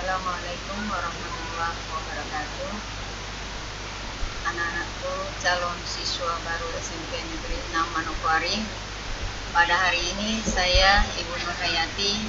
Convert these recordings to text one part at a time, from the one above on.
Assalamualaikum warahmatullahi wabarakatuh. Anak-anakku, calon siswa baru SMP Negeri 6 Manokwari. Pada hari ini saya, Ibu Nurhayati,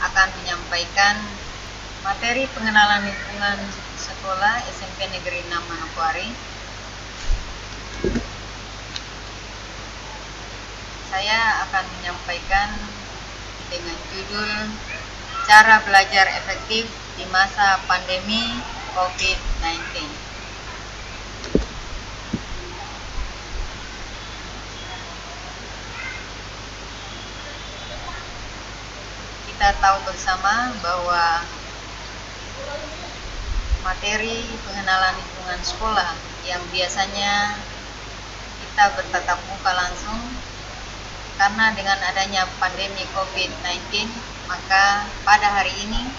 akan menyampaikan materi pengenalan lingkungan sekolah SMP Negeri 6 Manokwari. Saya akan menyampaikan dengan judul Cara Belajar Efektif di Masa Pandemi COVID-19. Kita tahu bersama bahwa materi pengenalan lingkungan sekolah yang biasanya kita bertatap muka langsung, karena dengan adanya pandemi COVID-19, maka pada hari ini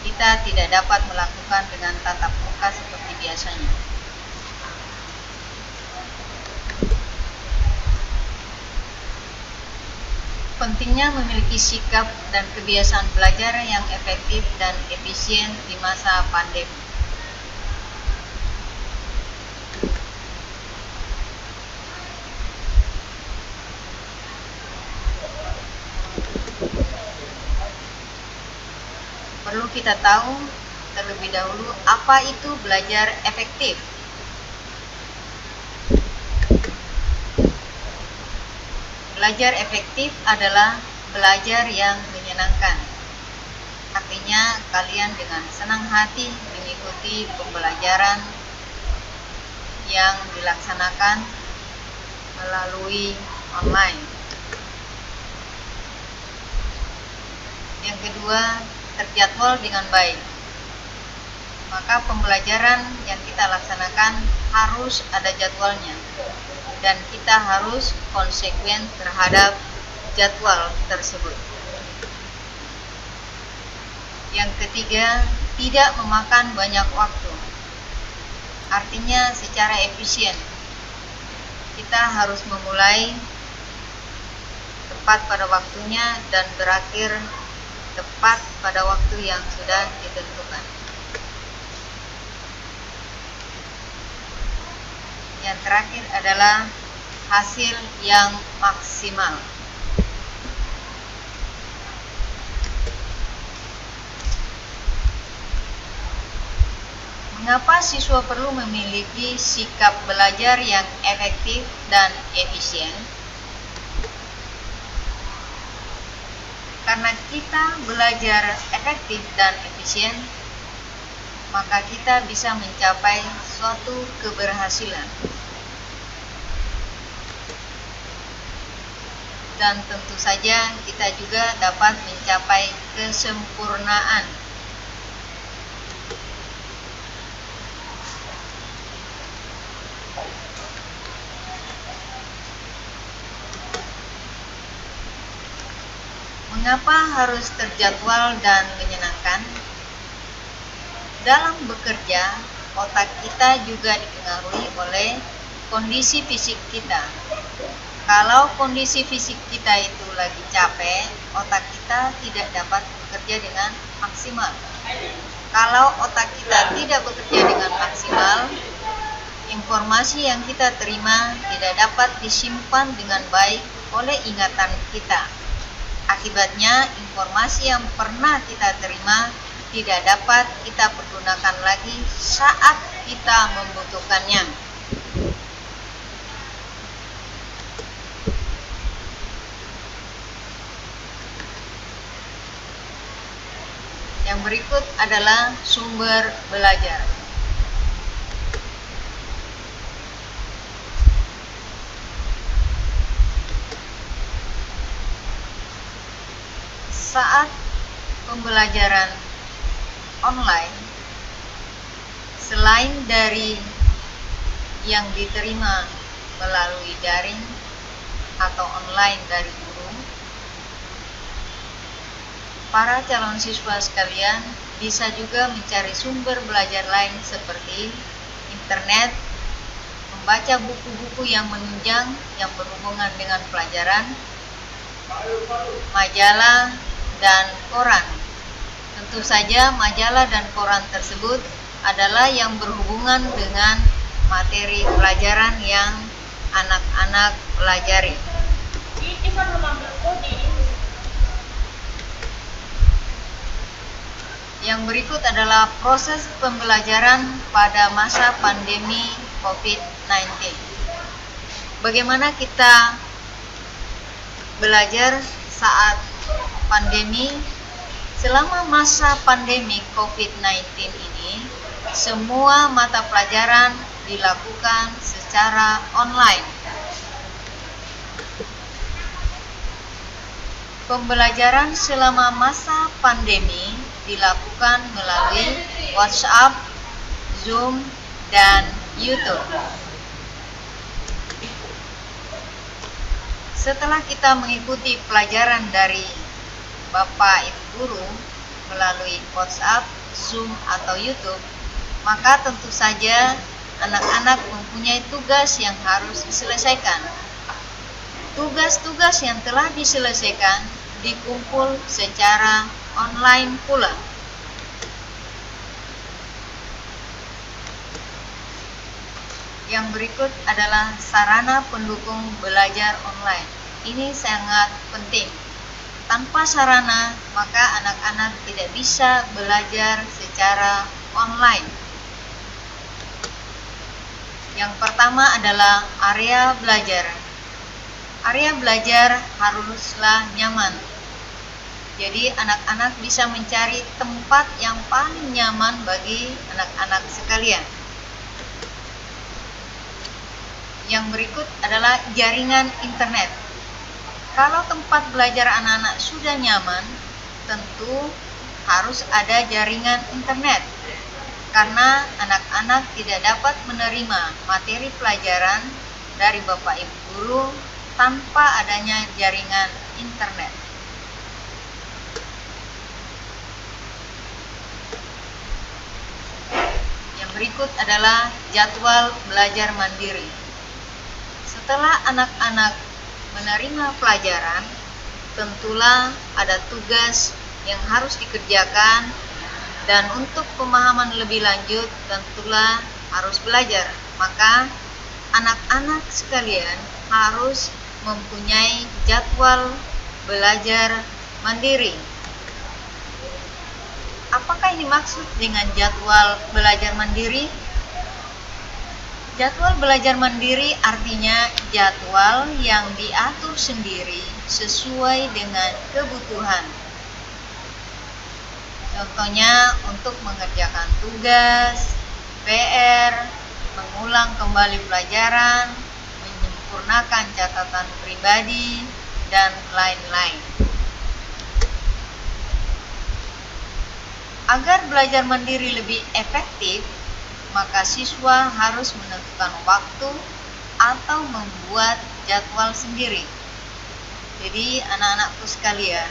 kita tidak dapat melakukan dengan tatap muka seperti biasanya. Pentingnya memiliki sikap dan kebiasaan belajar yang efektif dan efisien di masa pandemi. Perlu kita tahu terlebih dahulu apa itu belajar efektif. Belajar efektif adalah belajar yang menyenangkan. Artinya kalian dengan senang hati mengikuti pembelajaran yang dilaksanakan melalui online. Yang kedua, terjadwal dengan baik. Maka pembelajaran yang kita laksanakan harus ada jadwalnya, dan kita harus konsekuen terhadap jadwal tersebut. Yang ketiga, tidak memakan banyak waktu. Artinya secara efisien. Kita harus memulai tepat pada waktunya dan berakhir tepat pada waktu yang sudah ditentukan. Yang terakhir adalah hasil yang maksimal. Mengapa siswa perlu memiliki sikap belajar yang efektif dan efisien? Karena kita belajar efektif dan efisien, maka kita bisa mencapai suatu keberhasilan. Dan tentu saja kita juga dapat mencapai kesempurnaan. Mengapa harus terjadwal dan menyenangkan? Dalam bekerja, otak kita juga dipengaruhi oleh kondisi fisik kita. Kalau kondisi fisik kita itu lagi capek, otak kita tidak dapat bekerja dengan maksimal. Kalau otak kita tidak bekerja dengan maksimal, informasi yang kita terima tidak dapat disimpan dengan baik oleh ingatan kita. Akibatnya, informasi yang pernah kita terima tidak dapat kita pergunakan lagi saat kita membutuhkannya. Yang berikut adalah sumber belajar. Saat pembelajaran online, selain dari yang diterima melalui daring atau online dari guru, para calon siswa sekalian bisa juga mencari sumber belajar lain seperti internet, membaca buku-buku yang menunjang yang berhubungan dengan pelajaran, majalah, dan koran. Tentu tentu saja majalah dan koran tersebut adalah yang berhubungan dengan materi pelajaran yang anak-anak pelajari. Yang berikut adalah proses pembelajaran pada masa pandemi COVID-19. Bagaimana kita belajar saat pandemi? Selama masa pandemi COVID-19 ini, semua mata pelajaran dilakukan secara online. Pembelajaran selama masa pandemi dilakukan melalui WhatsApp, Zoom, dan YouTube. Setelah kita mengikuti pelajaran dari Bapak Ibu Guru melalui WhatsApp, Zoom, atau YouTube, maka tentu saja anak-anak mempunyai tugas yang harus diselesaikan. Tugas-tugas yang telah diselesaikan dikumpul secara online pula. Yang berikut adalah sarana pendukung belajar online. Ini sangat penting. Tanpa sarana, maka anak-anak tidak bisa belajar secara online. Yang pertama adalah area belajar. Area belajar haruslah nyaman. Jadi anak-anak bisa mencari tempat yang paling nyaman bagi anak-anak sekalian. Yang berikut adalah jaringan internet. Kalau tempat belajar anak-anak sudah nyaman, tentu harus ada jaringan internet. Karena anak-anak tidak dapat menerima materi pelajaran dari Bapak Ibu Guru tanpa adanya jaringan internet. Yang berikut adalah jadwal belajar mandiri. Setelah anak-anak menerima pelajaran, tentulah ada tugas yang harus dikerjakan, dan untuk pemahaman lebih lanjut tentulah harus belajar. Maka anak-anak sekalian harus mempunyai jadwal belajar mandiri. Apakah ini maksud dengan jadwal belajar mandiri? Jadwal belajar mandiri artinya jadwal yang diatur sendiri sesuai dengan kebutuhan. Contohnya untuk mengerjakan tugas, PR, mengulang kembali pelajaran, menyempurnakan catatan pribadi, dan lain-lain. Agar belajar mandiri lebih efektif, maka siswa harus menentukan waktu atau membuat jadwal sendiri. Jadi anak-anakku sekalian,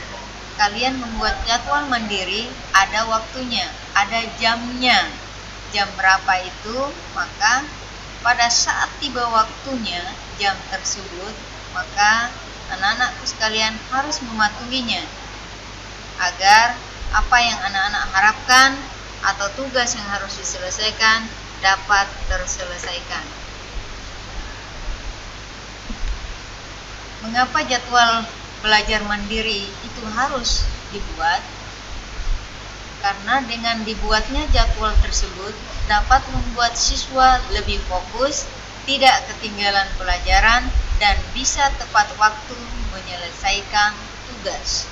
kalian membuat jadwal mandiri, ada waktunya, ada jamnya. Jam berapa itu, maka pada saat tiba waktunya jam tersebut, maka anak-anakku sekalian harus mematuhinya agar apa yang anak-anak harapkan atau tugas yang harus diselesaikan dapat terselesaikan. Mengapa jadwal belajar mandiri itu harus dibuat? Karena dengan dibuatnya jadwal tersebut dapat membuat siswa lebih fokus, tidak ketinggalan pelajaran, dan bisa tepat waktu menyelesaikan tugas.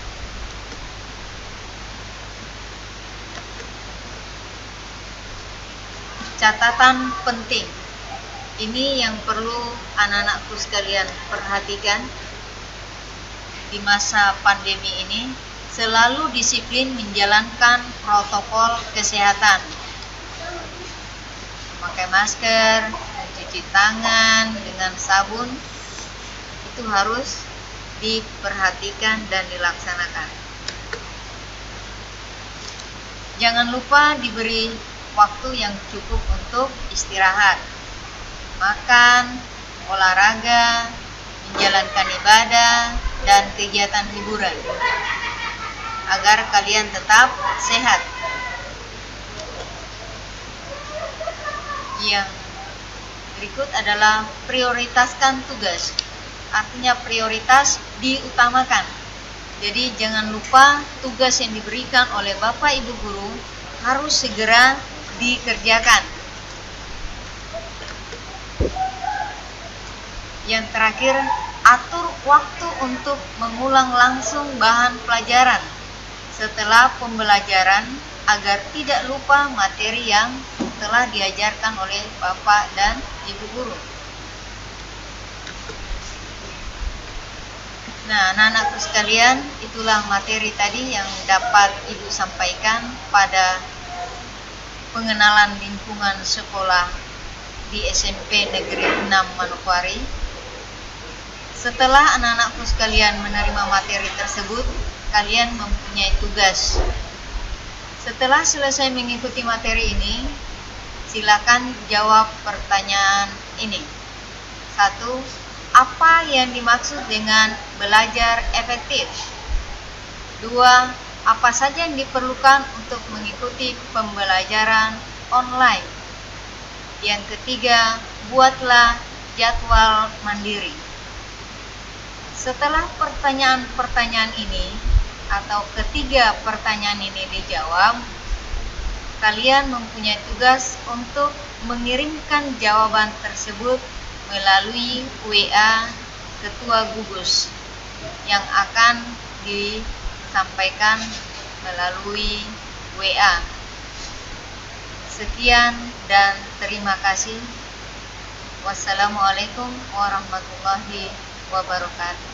Catatan penting. Ini yang perlu anak-anakku sekalian perhatikan di masa pandemi ini. Selalu disiplin menjalankan protokol kesehatan. Memakai masker, mencuci tangan dengan sabun, itu harus diperhatikan dan dilaksanakan. Jangan lupa diberi waktu yang cukup untuk istirahat, makan, olahraga, menjalankan ibadah, dan kegiatan hiburan. agar kalian tetap sehat. Yang berikut adalah prioritaskan tugas. Artinya prioritas diutamakan. Jadi jangan lupa tugas yang diberikan oleh Bapak Ibu guru harus segera dikerjakan. Yang terakhir, atur waktu untuk mengulang langsung bahan pelajaran setelah pembelajaran agar tidak lupa materi yang telah diajarkan oleh Bapak dan Ibu guru. Nah, anak-anakku sekalian, itulah materi tadi yang dapat Ibu sampaikan pada pengenalan lingkungan sekolah di SMP Negeri 6 Manokwari. Setelah anak-anakku sekalian menerima materi tersebut, kalian mempunyai tugas. Setelah selesai mengikuti materi ini, silakan jawab pertanyaan ini. 1. Apa yang dimaksud dengan belajar efektif? 2. Apa saja yang diperlukan untuk mengikuti pembelajaran online? Yang ketiga, buatlah jadwal mandiri. Setelah pertanyaan-pertanyaan ini atau ketiga pertanyaan ini dijawab, kalian mempunyai tugas untuk mengirimkan jawaban tersebut melalui WA Ketua Gugus yang akan disampaikan melalui WA. Sekian dan terima kasih. Wassalamualaikum warahmatullahi wabarakatuh.